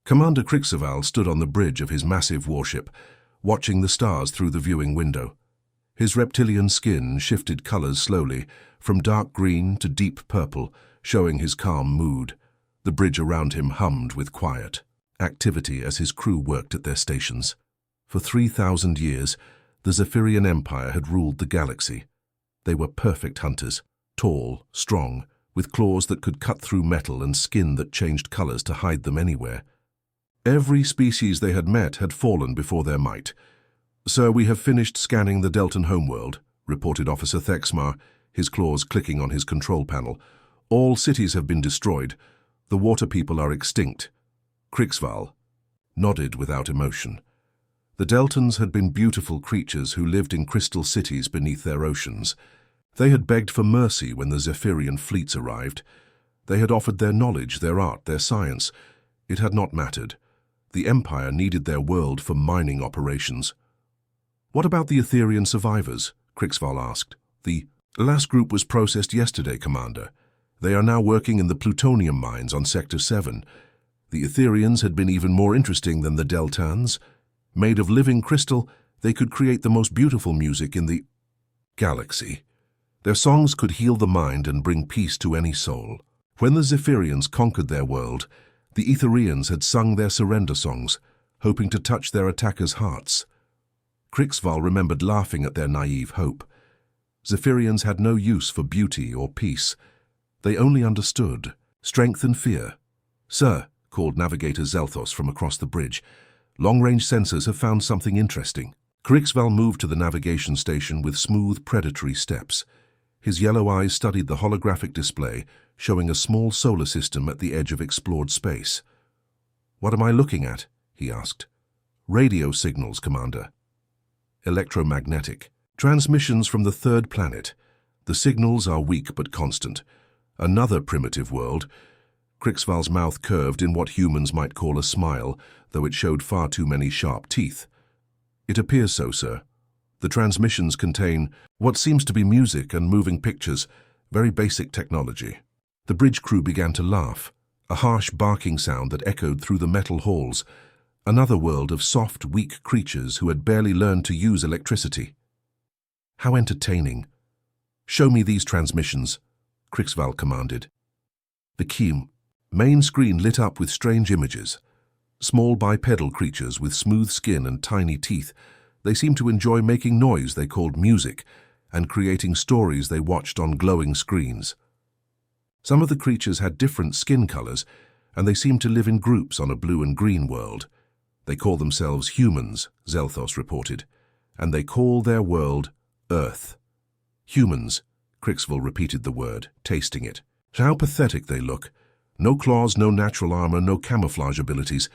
Commander Krixaval stood on the bridge of his massive warship, watching the stars through the viewing window. His reptilian skin shifted colors slowly, from dark green to deep purple, showing his calm mood. The bridge around him hummed with quiet activity as his crew worked at their stations. For 3,000 years, the Zephyrian Empire had ruled the galaxy. They were perfect hunters, tall, strong, with claws that could cut through metal and skin that changed colors to hide them anywhere. Every species they had met had fallen before their might. "Sir, we have finished scanning the Deltan homeworld," reported Officer Thexmar, his claws clicking on his control panel. "All cities have been destroyed. The water people are extinct." Krixval nodded without emotion. The Deltans had been beautiful creatures who lived in crystal cities beneath their oceans. They had begged for mercy when the Zephyrian fleets arrived. They had offered their knowledge, their art, their science. It had not mattered. The Empire needed their world for mining operations. "What about the Etherian survivors?" Krixval asked. "The last group was processed yesterday, Commander. They are now working in the plutonium mines on Sector 7. The Etherians had been even more interesting than the Deltans. Made of living crystal, they could create the most beautiful music in the galaxy. Their songs could heal the mind and bring peace to any soul. When the Zephyrians conquered their world, the Etherians had sung their surrender songs, hoping to touch their attackers' hearts." Krixval remembered laughing at their naive hope. Zephyrians had no use for beauty or peace. They only understood strength and fear. "Sir," called Navigator Zelthos from across the bridge, "long-range sensors have found something interesting." Krixval moved to the navigation station with smooth, predatory steps. His yellow eyes studied the holographic display, showing a small solar system at the edge of explored space. "What am I looking at?" he asked. "Radio signals, Commander." "Electromagnetic. Transmissions from the third planet. The signals are weak but constant. Another primitive world." Krixval's mouth curved in what humans might call a smile, though it showed far too many sharp teeth. "It appears so, sir. The transmissions contain what seems to be music and moving pictures, very basic technology." The bridge crew began to laugh, a harsh barking sound that echoed through the metal halls. Another world of soft, weak creatures who had barely learned to use electricity. "How entertaining. Show me these transmissions," Krixval commanded. The main screen lit up with strange images. Small bipedal creatures with smooth skin and tiny teeth. They seemed to enjoy making noise they called music and creating stories they watched on glowing screens. Some of the creatures had different skin colors, and they seemed to live in groups on a blue and green world. "They call themselves humans," Zelthos reported, "and they call their world Earth." "Humans," Krixval repeated the word, tasting it. "How pathetic they look. No claws, no natural armor, no camouflage abilities.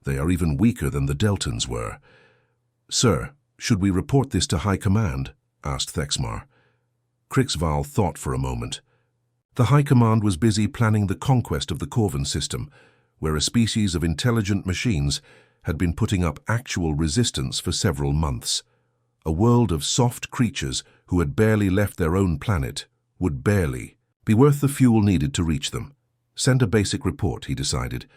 They are even weaker than the Deltans were." "Sir, should we report this to High Command?" asked Thexmar. Krixval thought for a moment. The High Command was busy planning the conquest of the Corvan system, where a species of intelligent machines had been putting up actual resistance for several months. A world of soft creatures who had barely left their own planet would barely be worth the fuel needed to reach them. "Send a basic report," he decided.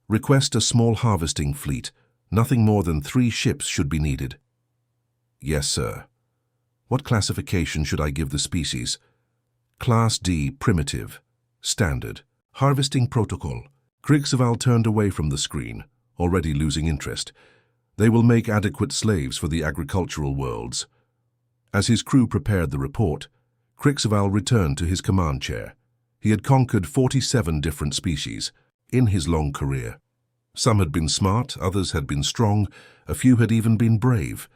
"Request a small harvesting fleet. Nothing more than 3 ships should be needed." "Yes, sir." "What classification should I give the species?" "Class D, primitive. Standard. Harvesting protocol." Krixval turned away from the screen, already losing interest. "They will make adequate slaves for the agricultural worlds." As his crew prepared the report, Krixval returned to his command chair. He had conquered 47 different species in his long career. Some had been smart, others had been strong, a few had even been brave.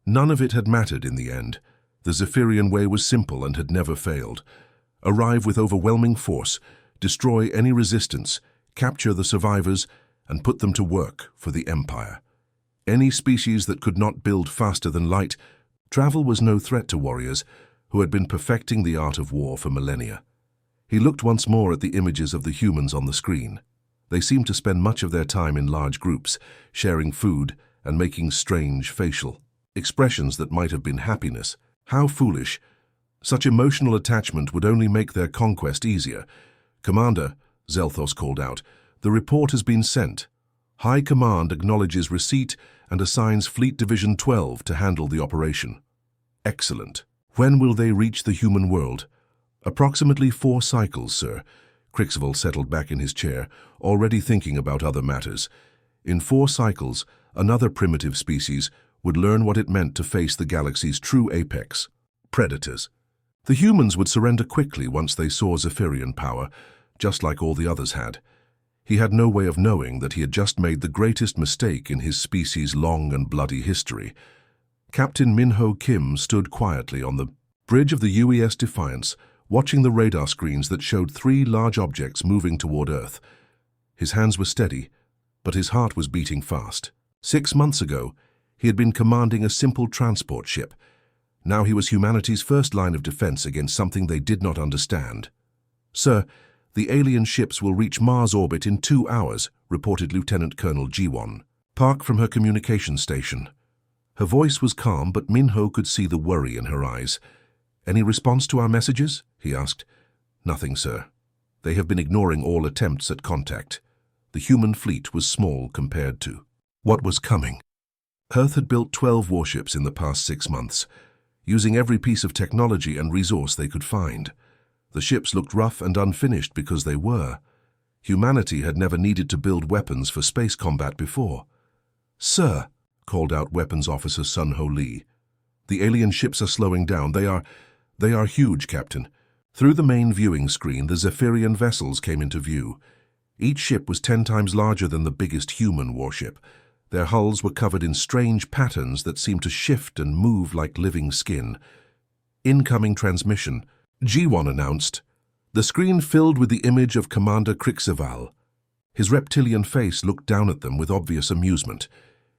None of it had mattered in the end. The Zephyrian way was simple and had never failed. Arrive with overwhelming force, destroy any resistance, capture the survivors, and put them to work for the Empire. Any species that could not build faster than light, travel was no threat to warriors who had been perfecting the art of war for millennia. He looked once more at the images of the humans on the screen. They seemed to spend much of their time in large groups, sharing food and making strange facial expressions that might have been happiness. How foolish! Such emotional attachment would only make their conquest easier. "Commander," Zelthos called out, "the report has been sent. High Command acknowledges receipt and assigns Fleet Division 12 to handle the operation. Excellent. When will they reach the human world? Approximately 4 cycles, sir. Crixval settled back in his chair, already thinking about other matters. In 4 cycles, another primitive species would learn what it meant to face the galaxy's true apex, predators. The humans would surrender quickly once they saw Zephyrian power, just like all the others had. He had no way of knowing that he had just made the greatest mistake in his species' long and bloody history. Captain Minho Kim stood quietly on the bridge of the UES Defiance, watching the radar screens that showed 3 large objects moving toward Earth. His hands were steady, but his heart was beating fast. 6 months ago, he had been commanding a simple transport ship. Now he was humanity's first line of defense against something they did not understand. "Sir, the alien ships will reach Mars orbit in 2 hours," reported Lieutenant Colonel Jiwon Park from her communication station. Her voice was calm, but Minho could see the worry in her eyes. "Any response to our messages?" he asked. "Nothing, sir. They have been ignoring all attempts at contact." The human fleet was small compared to what was coming. Earth had built 12 warships in the past 6 months, using every piece of technology and resource they could find. The ships looked rough and unfinished because they were. Humanity had never needed to build weapons for space combat before. "Sir," called out Weapons Officer Sun Ho Lee, "the alien ships are slowing down. They are huge, Captain." Through the main viewing screen, the Zephyrian vessels came into view. Each ship was 10 times larger than the biggest human warship. Their hulls were covered in strange patterns that seemed to shift and move like living skin. "Incoming transmission," Jiwon announced. The screen filled with the image of Commander Crixval. His reptilian face looked down at them with obvious amusement.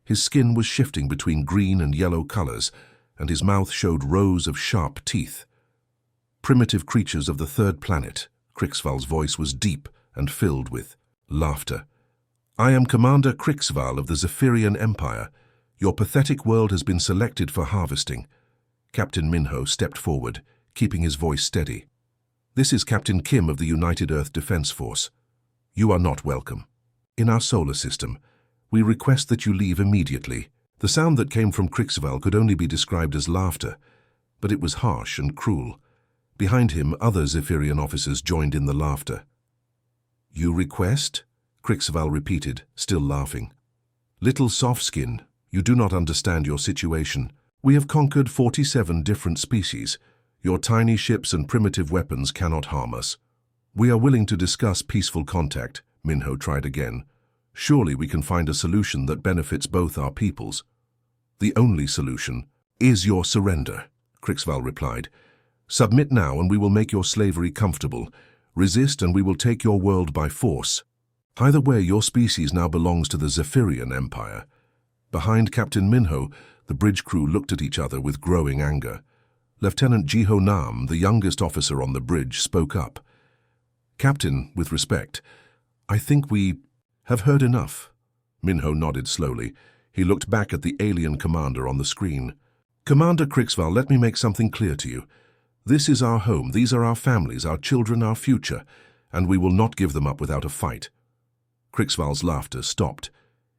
His skin was shifting between green and yellow colors, and his mouth showed rows of sharp teeth. "Primitive creatures of the 3rd planet," Crixval's voice was deep and filled with laughter. "I am Commander Crixval of the Zephyrian Empire. Your pathetic world has been selected for harvesting." Captain Minho stepped forward, keeping his voice steady. "This is Captain Kim of the United Earth Defense Force. You are not welcome. In our solar system, we request that you leave immediately." The sound that came from Crixval could only be described as laughter, but it was harsh and cruel. Behind him, other Zephyrian officers joined in the laughter. "You request?" Crixval repeated, still laughing. "Little soft-skin, you do not understand your situation. We have conquered 47 different species. Your tiny ships and primitive weapons cannot harm us. We are willing to discuss peaceful contact," Minho tried again. "Surely we can find a solution that benefits both our peoples." "The only solution is your surrender," Crixval replied. "Submit now and we will make your slavery comfortable. Resist and we will take your world by force. Either way, your species now belongs to the Zephyrian Empire." Behind Captain Minho, the bridge crew looked at each other with growing anger. Lieutenant Jiho Nam, the youngest officer on the bridge, spoke up. "Captain, with respect, I think we have heard enough." Minho nodded slowly. He looked back at the alien commander on the screen. "Commander Crixval, let me make something clear to you. This is our home, these are our families, our children, our future, and we will not give them up without a fight." Crixval's laughter stopped.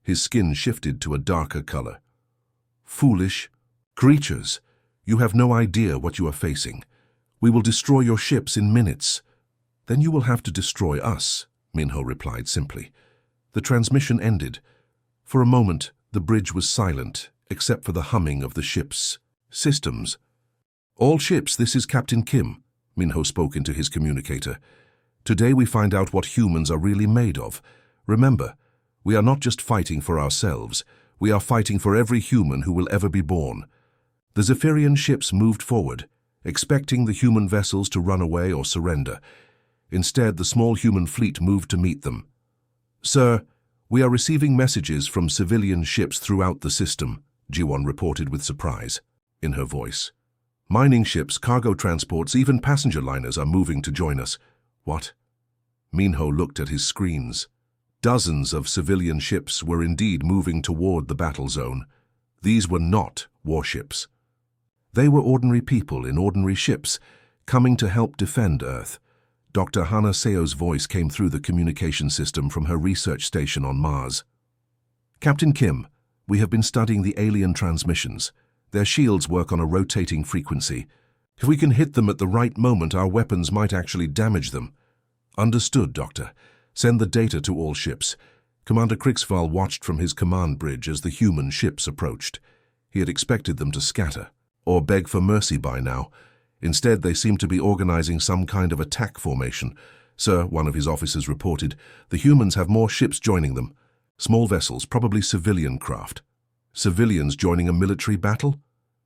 His skin shifted to a darker color. "Foolish creatures, you have no idea what you are facing. We will destroy your ships in minutes." "Then you will have to destroy us," Minho replied simply. The transmission ended. For a moment, the bridge was silent, except for the humming of the ship's systems. "All ships, this is Captain Kim," Minho spoke into his communicator. "Today we find out what humans are really made of. Remember, we are not just fighting for ourselves, we are fighting for every human who will ever be born." The Zephyrian ships moved forward, expecting the human vessels to run away or surrender. Instead, the small human fleet moved to meet them. "Sir, we are receiving messages from civilian ships throughout the system," Jiwon reported with surprise in her voice. "Mining ships, cargo transports, even passenger liners are moving to join us." "What?" Minho looked at his screens. Dozens of civilian ships were indeed moving toward the battle zone. These were not warships. They were ordinary people in ordinary ships, coming to help defend Earth. Dr. Hana Seo's voice came through the communication system from her research station on Mars. Captain Kim, we have been studying the alien transmissions. Their shields work on a rotating frequency. If we can hit them at the right moment, our weapons might actually damage them. Understood, Doctor. Send the data to all ships. Commander Krixval watched from his command bridge as the human ships approached. He had expected them to scatter, or beg for mercy by now. Instead, they seemed to be organizing some kind of attack formation. Sir, one of his officers reported, the humans have more ships joining them. Small vessels, probably civilian craft. Civilians joining a military battle?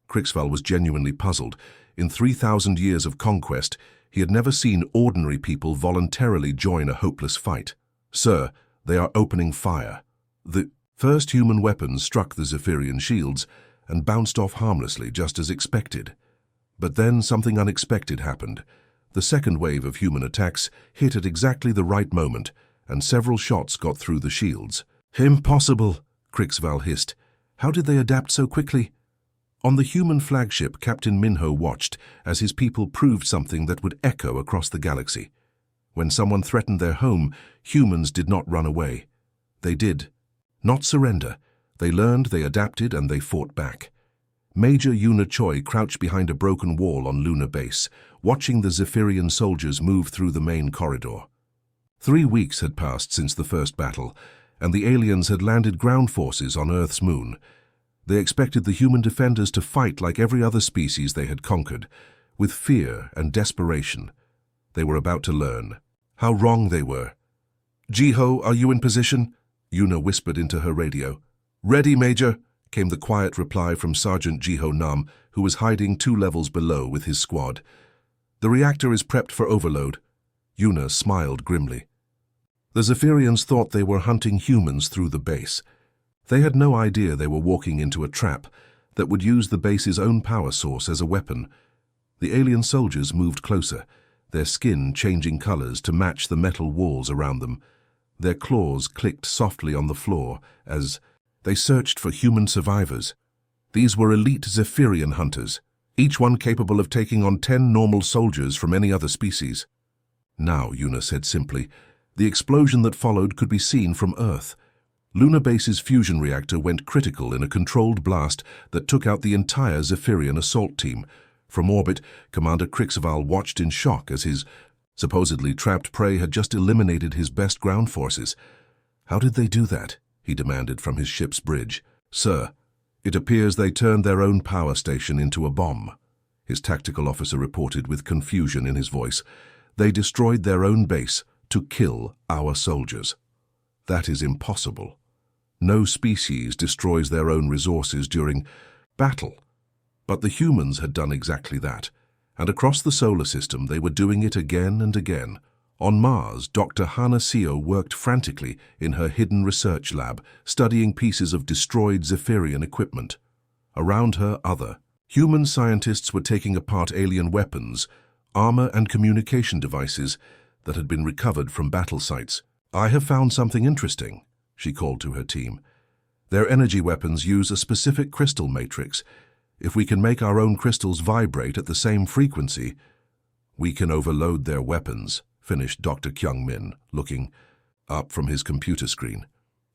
Krixval was genuinely puzzled. In 3,000 years of conquest, he had never seen ordinary people voluntarily join a hopeless fight. Sir, they are opening fire. The first human weapons struck the Zephyrian shields and bounced off harmlessly, just as expected. But then something unexpected happened. The second wave of human attacks hit at exactly the right moment, and several shots got through the shields. Impossible, Krixval hissed. How did they adapt so quickly? On the human flagship, Captain Minho watched as his people proved something that would echo across the galaxy. When someone threatened their home, humans did not run away. They did not surrender. They learned, they adapted, and they fought back. Major Yuna Choi crouched behind a broken wall on Lunar Base, watching the Zephyrian soldiers move through the main corridor. 3 weeks had passed since the first battle, and the aliens had landed ground forces on Earth's moon. They expected the human defenders to fight like every other species they had conquered, with fear and desperation. They were about to learn how wrong they were. "Jiho, are you in position?" Yuna whispered into her radio. "Ready, Major," came the quiet reply from Sergeant Jiho Nam, who was hiding 2 levels below with his squad. "The reactor is prepped for overload." Yuna smiled grimly. The Zephyrians thought they were hunting humans through the base. They had no idea they were walking into a trap that would use the base's own power source as a weapon. The alien soldiers moved closer, their skin changing colors to match the metal walls around them. Their claws clicked softly on the floor as they searched for human survivors. These were elite Zephyrian hunters, each one capable of taking on 10 normal soldiers from any other species. Now, Yuna said simply, the explosion that followed could be seen from Earth. Lunar Base's fusion reactor went critical in a controlled blast that took out the entire Zephyrian assault team. From orbit, Commander Krixval watched in shock as his supposedly trapped prey had just eliminated his best ground forces. "How did they do that?" he demanded from his ship's bridge. "Sir, it appears they turned their own power station into a bomb," his tactical officer reported with confusion in his voice. "They destroyed their own base to kill our soldiers. That is impossible. No species destroys their own resources during battle. But the humans had done exactly that, and across the solar system they were doing it again and again. On Mars, Dr. Hana Seo worked frantically in her hidden research lab, studying pieces of destroyed Zephyrian equipment. Around her, other human scientists were taking apart alien weapons, armor and communication devices that had been recovered from battle sites. "I have found something interesting," she called to her team. "Their energy weapons use a specific crystal matrix. If we can make our own crystals vibrate at the same frequency, we can overload their weapons," finished Dr. Kyung-min, looking up from his computer screen.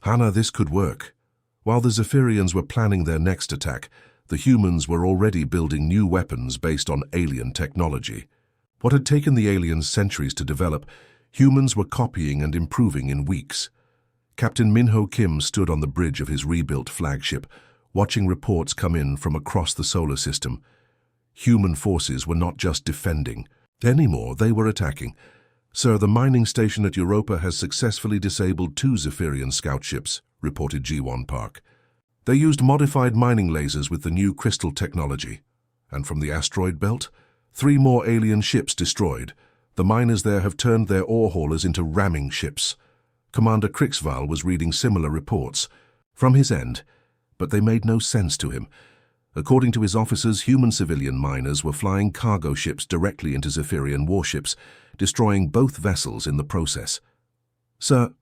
"Hana, this could work." While the Zephyrians were planning their next attack, the humans were already building new weapons based on alien technology. What had taken the aliens centuries to develop, humans were copying and improving in weeks. Captain Minho Kim stood on the bridge of his rebuilt flagship, watching reports come in from across the solar system. Human forces were not just defending. Anymore, they were attacking. "Sir, the mining station at Europa has successfully disabled 2 Zephyrian scout ships," reported Ji-won Park. "They used modified mining lasers with the new crystal technology. And from the asteroid belt, 3 more alien ships destroyed. The miners there have turned their ore haulers into ramming ships." Commander Krixval was reading similar reports from his end, but they made no sense to him. According to his officers, human civilian miners were flying cargo ships directly into Zephyrian warships, destroying both vessels in the process. "Sir,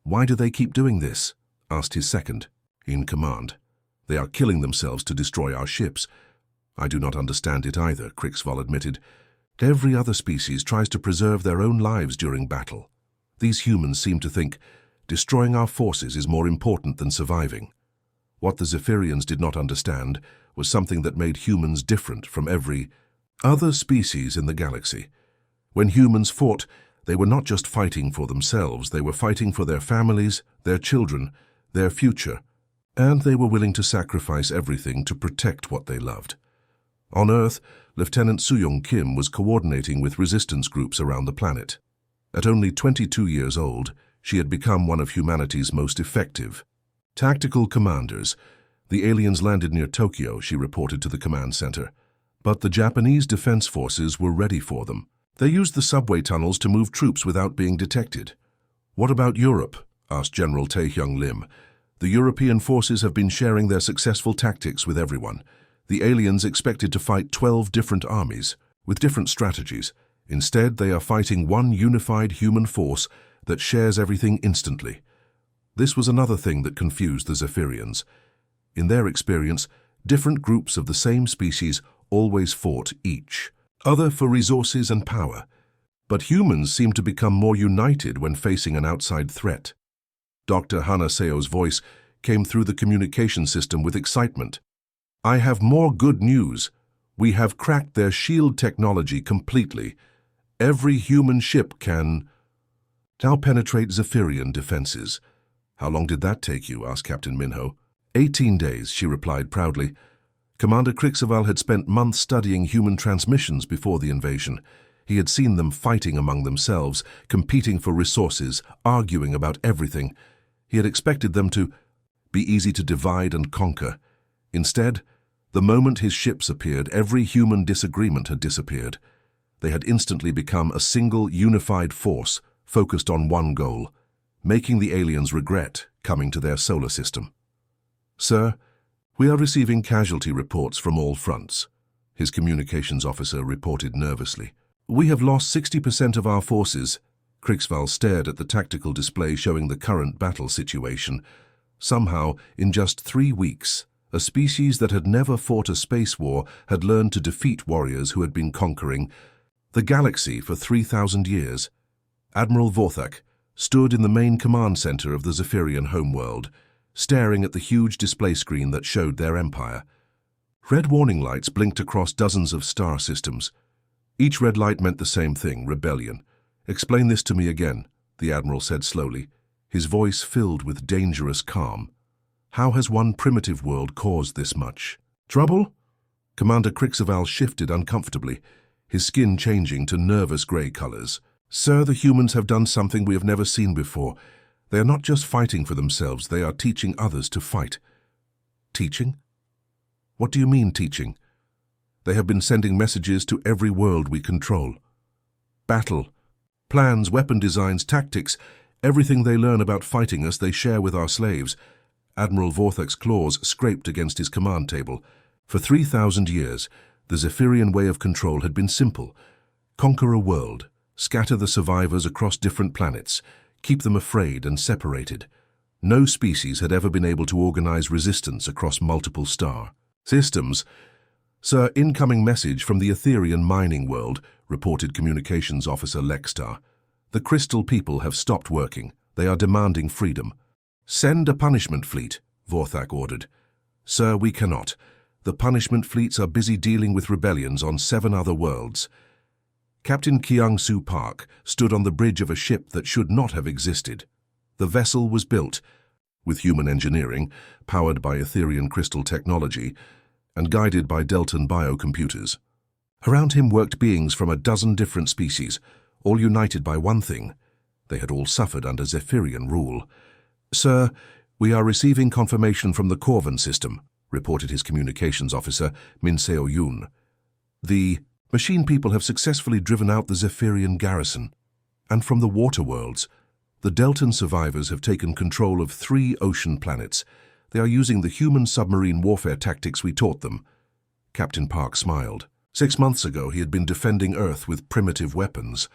why do they keep doing this?" asked his second in command. "They are killing themselves to destroy our ships." "I do not understand it either," Krixval admitted. "Every other species tries to preserve their own lives during battle. These humans seem to think Destroying our forces is more important than surviving. What the Zephyrians did not understand was something that made humans different from every other species in the galaxy. When humans fought, they were not just fighting for themselves, they were fighting for their families, their children, their future, and they were willing to sacrifice everything to protect what they loved. On Earth, Lieutenant Soo-young Kim was coordinating with resistance groups around the planet. At only 22 years old, she had become one of humanity's most effective tactical commanders. The aliens landed near Tokyo, she reported to the command center. But the Japanese defense forces were ready for them. They used the subway tunnels to move troops without being detected. What about Europe? Asked General Tae-hyung Lim. The European forces have been sharing their successful tactics with everyone. The aliens expected to fight 12 different armies, with different strategies. Instead, they are fighting one unified human force that shares everything instantly. This was another thing that confused the Zephyrians. In their experience, different groups of the same species always fought each other for resources and power. But humans seemed to become more united when facing an outside threat. Dr. Hanaseo's voice came through the communication system with excitement. I have more good news. We have cracked their shield technology completely. Every human ship can now penetrate Zephyrian defenses. How long did that take you? Asked Captain Minho. 18 days, she replied proudly. Commander Krixaval had spent months studying human transmissions before the invasion. He had seen them fighting among themselves, competing for resources, arguing about everything. He had expected them to be easy to divide and conquer. Instead, the moment his ships appeared, every human disagreement had disappeared. They had instantly become a single, unified force, focused on one goal, making the aliens regret coming to their solar system. Sir, we are receiving casualty reports from all fronts, his communications officer reported nervously. We have lost 60% of our forces. Krixval stared at the tactical display showing the current battle situation. Somehow, in just 3 weeks, a species that had never fought a space war had learned to defeat warriors who had been conquering the galaxy for 3,000 years. Admiral Vorthak stood in the main command center of the Zephyrian homeworld, staring at the huge display screen that showed their empire. Red warning lights blinked across dozens of star systems. Each red light meant the same thing, rebellion. Explain this to me again, the Admiral said slowly, his voice filled with dangerous calm. How has one primitive world caused this much trouble? Commander Krixaval shifted uncomfortably, his skin changing to nervous gray colors. Sir, the humans have done something we have never seen before. They are not just fighting for themselves, they are teaching others to fight. Teaching? What do you mean, teaching? They have been sending messages to every world we control. Battle, plans, weapon designs, tactics, everything they learn about fighting us they share with our slaves. Admiral Vorthak's claws scraped against his command table. For 3,000 years, the Zephyrian way of control had been simple. Conquer a world, scatter the survivors across different planets, keep them afraid and separated. No species had ever been able to organize resistance across multiple star systems. Sir, incoming message from the Etherian mining world, reported Communications Officer Lextar. The Crystal people have stopped working. They are demanding freedom. Send a punishment fleet, Vorthak ordered. Sir, we cannot. The punishment fleets are busy dealing with rebellions on 7 other worlds. Captain Kyung-Soo Park stood on the bridge of a ship that should not have existed. The vessel was built, with human engineering, powered by Etherian crystal technology, and guided by Deltan biocomputers. Around him worked beings from a dozen different species, all united by one thing. They had all suffered under Zephyrian rule. Sir, we are receiving confirmation from the Corvan system, reported his communications officer, Min Seo-yoon. The machine people have successfully driven out the Zephyrian garrison. And from the water worlds, the Deltan survivors have taken control of 3 ocean planets. They are using the human submarine warfare tactics we taught them. Captain Park smiled. 6 months ago, he had been defending Earth with primitive weapons.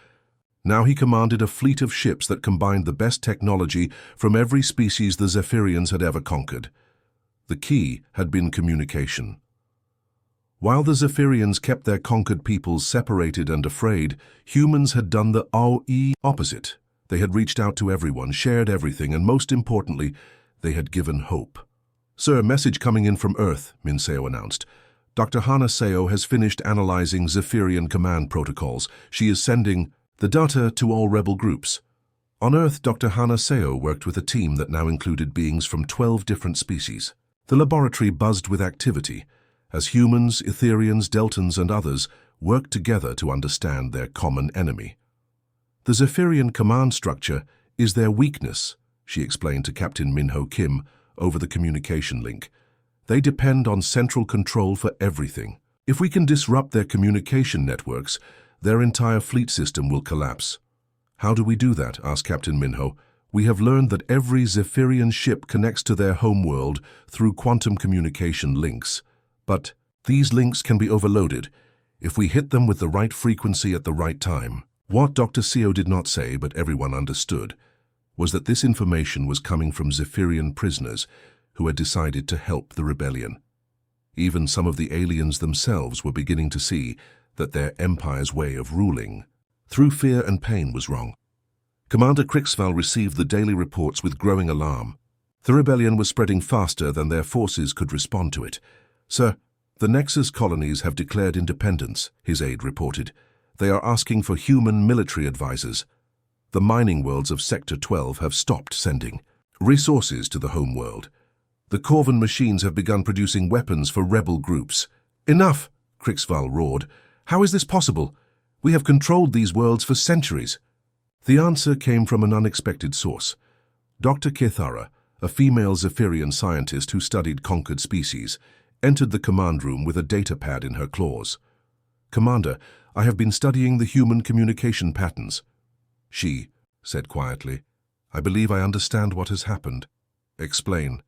Now he commanded a fleet of ships that combined the best technology from every species the Zephyrians had ever conquered. The key had been communication. While the Zephyrians kept their conquered peoples separated and afraid, humans had done the opposite. They had reached out to everyone, shared everything, and most importantly, they had given hope. "Sir, message coming in from Earth," Minseo announced. "Dr. Hana Seo has finished analyzing Zephyrian command protocols. She is sending the data to all rebel groups." On Earth, Dr. Hana Seo worked with a team that now included beings from 12 different species. The laboratory buzzed with activity, as humans, Etherians, Deltans, and others worked together to understand their common enemy. "The Zephyrian command structure is their weakness," she explained to Captain Minho Kim over the communication link. "They depend on central control for everything. If we can disrupt their communication networks, their entire fleet system will collapse." "How do we do that?" asked Captain Minho. "We have learned that every Zephyrian ship connects to their homeworld through quantum communication links. But these links can be overloaded if we hit them with the right frequency at the right time." What Dr. Seo did not say, but everyone understood, was that this information was coming from Zephyrian prisoners who had decided to help the rebellion. Even some of the aliens themselves were beginning to see that their empire's way of ruling through fear and pain was wrong. Commander Krixval received the daily reports with growing alarm. The rebellion was spreading faster than their forces could respond to it. "Sir, the Nexus colonies have declared independence," his aide reported. "They are asking for human military advisors. The mining worlds of Sector 12 have stopped sending resources to the home world. The Corvan machines have begun producing weapons for rebel groups." "Enough!" Krixval roared. "How is this possible? We have controlled these worlds for centuries." The answer came from an unexpected source. Dr. Kithara, a female Zephyrian scientist who studied conquered species, entered the command room with a data pad in her claws. "Commander, I have been studying the human communication patterns." She said quietly, "I believe I understand what has happened." "Explain."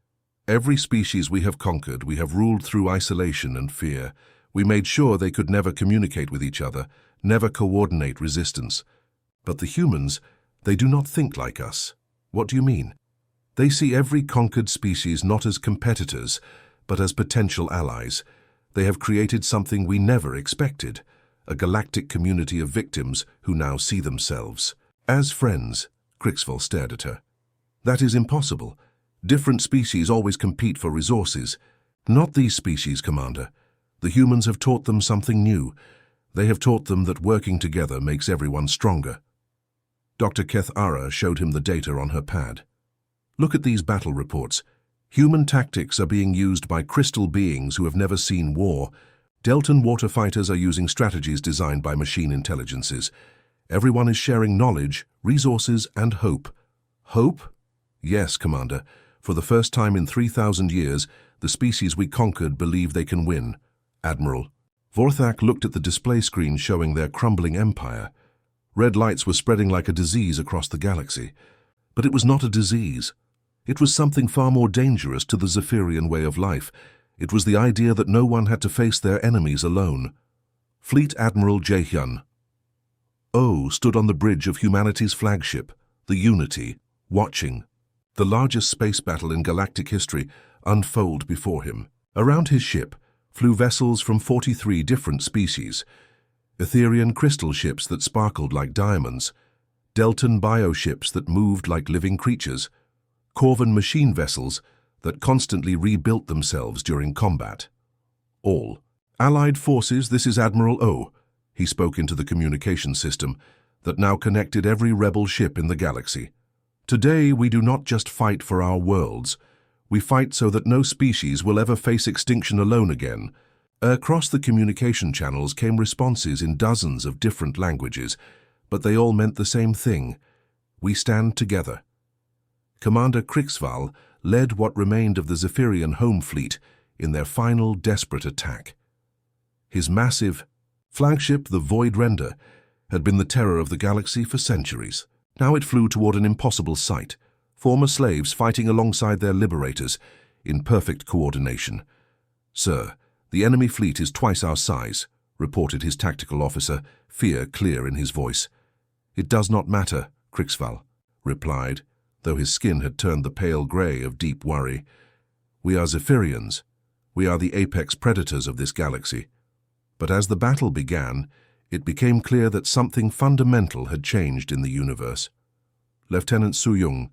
"Every species we have conquered, we have ruled through isolation and fear. We made sure they could never communicate with each other, never coordinate resistance. But the humans, they do not think like us." "What do you mean?" "They see every conquered species not as competitors, but as potential allies. They have created something we never expected, a galactic community of victims who now see themselves as friends." Krixval stared at her. "That is impossible. Different species always compete for resources. Not these species, Commander. The humans have taught them something new. They have taught them that working together makes everyone stronger." Dr. Kethara showed him the data on her pad. "Look at these battle reports. Human tactics are being used by crystal beings who have never seen war. Deltan water fighters are using strategies designed by machine intelligences. Everyone is sharing knowledge, resources, and hope." "Hope?" "Yes, Commander. For the first time in 3,000 years, the species we conquered believe they can win." "Admiral." Vorthak looked at the display screen showing their crumbling empire. Red lights were spreading like a disease across the galaxy. But it was not a disease. It was something far more dangerous to the Zephyrian way of life. It was the idea that no one had to face their enemies alone. Fleet Admiral Jaehyun O stood on the bridge of humanity's flagship, the Unity, watching the largest space battle in galactic history unfold before him. Around his ship flew vessels from 43 different species, Etherian crystal ships that sparkled like diamonds, Deltan bioships that moved like living creatures, Corvan machine vessels that constantly rebuilt themselves during combat. All Allied forces, this is Admiral O. He spoke into the communication system that now connected every rebel ship in the galaxy. "Today we do not just fight for our worlds. We fight so that no species will ever face extinction alone again." Across the communication channels came responses in dozens of different languages, but they all meant the same thing. "We stand together." Commander Krixval led what remained of the Zephyrian home fleet in their final desperate attack. His massive flagship, the Void Render, had been the terror of the galaxy for centuries. Now it flew toward an impossible sight, former slaves fighting alongside their liberators in perfect coordination. "Sir, the enemy fleet is twice our size," reported his tactical officer, fear clear in his voice. "It does not matter," Krixval replied, though his skin had turned the pale gray of deep worry. "We are Zephyrians. We are the apex predators of this galaxy." But as the battle began, it became clear that something fundamental had changed in the universe. Lieutenant Soo-young.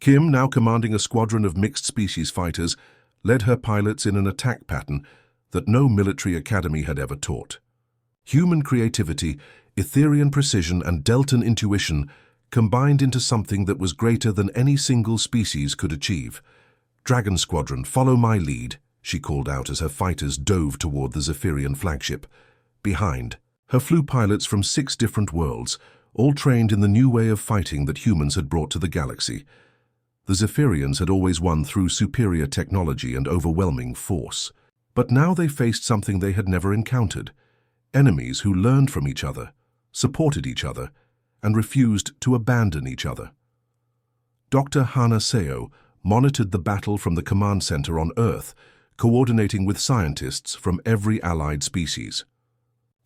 Kim, now commanding a squadron of mixed-species fighters, led her pilots in an attack pattern that no military academy had ever taught. Human creativity, Etherian precision, and Deltan intuition combined into something that was greater than any single species could achieve. "Dragon Squadron, follow my lead," she called out as her fighters dove toward the Zephyrian flagship. Behind her flew pilots from 6 different worlds, all trained in the new way of fighting that humans had brought to the galaxy. The Zephyrians had always won through superior technology and overwhelming force. But now they faced something they had never encountered: enemies who learned from each other, supported each other, and refused to abandon each other. Dr. Hana Seo monitored the battle from the command center on Earth, coordinating with scientists from every allied species.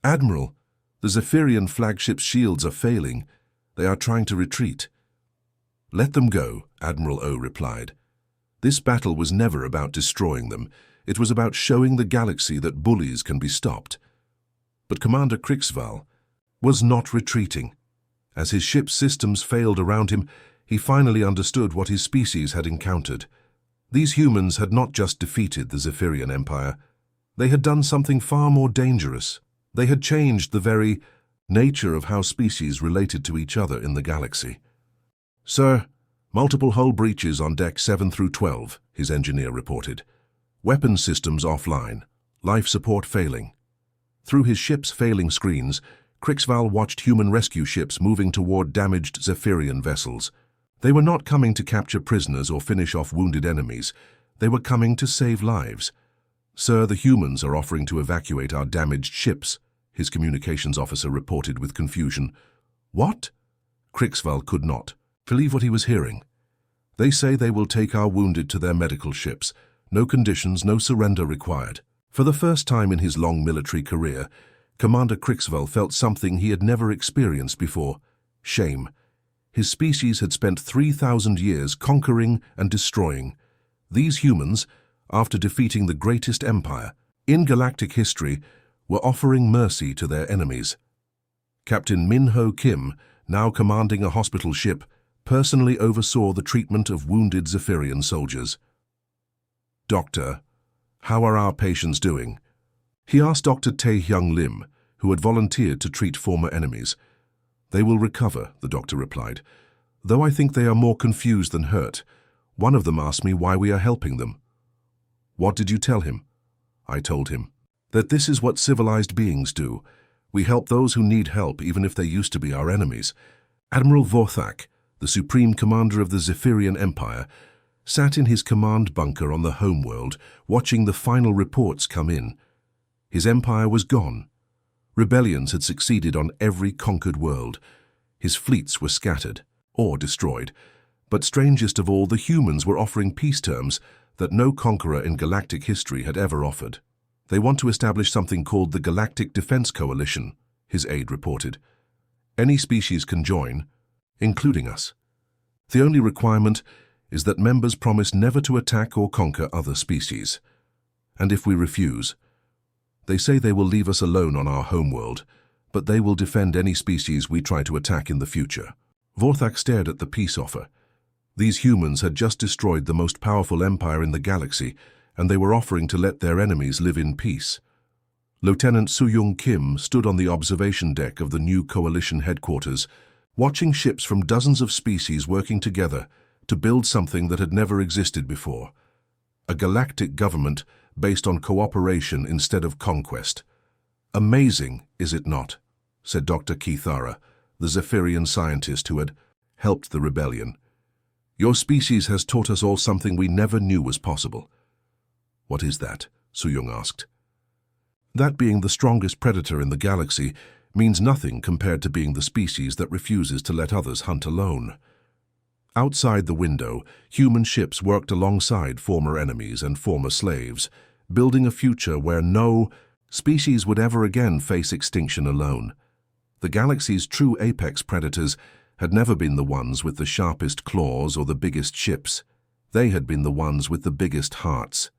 "Admiral, the Zephyrian flagship's shields are failing. They are trying to retreat." "Let them go," Admiral O replied. "This battle was never about destroying them. It was about showing the galaxy that bullies can be stopped." But Commander Krixval was not retreating. As his ship's systems failed around him, he finally understood what his species had encountered. These humans had not just defeated the Zephyrian Empire. They had done something far more dangerous. They had changed the very nature of how species related to each other in the galaxy. "Sir, multiple hull breaches on deck 7 through 12, his engineer reported. "Weapon systems offline. Life support failing." Through his ship's failing screens, Krixval watched human rescue ships moving toward damaged Zephyrian vessels. They were not coming to capture prisoners or finish off wounded enemies. They were coming to save lives. "Sir, the humans are offering to evacuate our damaged ships," his communications officer reported with confusion. "What?" Krixval could not believe what he was hearing. "They say they will take our wounded to their medical ships. No conditions, no surrender required." For the first time in his long military career, Commander Krixval felt something he had never experienced before: shame. His species had spent 3,000 years conquering and destroying. These humans, after defeating the greatest empire in galactic history, were offering mercy to their enemies. Captain Min-ho Kim, now commanding a hospital ship, personally oversaw the treatment of wounded Zephyrian soldiers. "Doctor, how are our patients doing?" he asked Dr. Tae-hyung Lim, who had volunteered to treat former enemies. "They will recover," the doctor replied, "though I think they are more confused than hurt. One of them asked me why we are helping them." "What did you tell him?" "I told him that this is what civilized beings do. We help those who need help, even if they used to be our enemies." Admiral Vorthak, the supreme commander of the Zephyrian Empire, sat in his command bunker on the homeworld, watching the final reports come in. His empire was gone. Rebellions had succeeded on every conquered world. His fleets were scattered or destroyed. But strangest of all, the humans were offering peace terms that no conqueror in galactic history had ever offered. "They want to establish something called the Galactic Defense Coalition," his aide reported. "Any species can join, including us. The only requirement is that members promise never to attack or conquer other species. And if we refuse, they say they will leave us alone on our homeworld, but they will defend any species we try to attack in the future." Vorthak stared at the peace offer. These humans had just destroyed the most powerful empire in the galaxy, and they were offering to let their enemies live in peace. Lieutenant Soo-young Kim stood on the observation deck of the new coalition headquarters, watching ships from dozens of species working together to build something that had never existed before: a galactic government based on cooperation instead of conquest. "Amazing, is it not?" said Dr. Kithara, the Zephyrian scientist who had helped the rebellion. "Your species has taught us all something we never knew was possible." "What is that?" Soo-young asked. "That being the strongest predator in the galaxy means nothing compared to being the species that refuses to let others hunt alone." Outside the window, human ships worked alongside former enemies and former slaves, building a future where no species would ever again face extinction alone. The galaxy's true apex predators had never been the ones with the sharpest claws or the biggest ships. They had been the ones with the biggest hearts.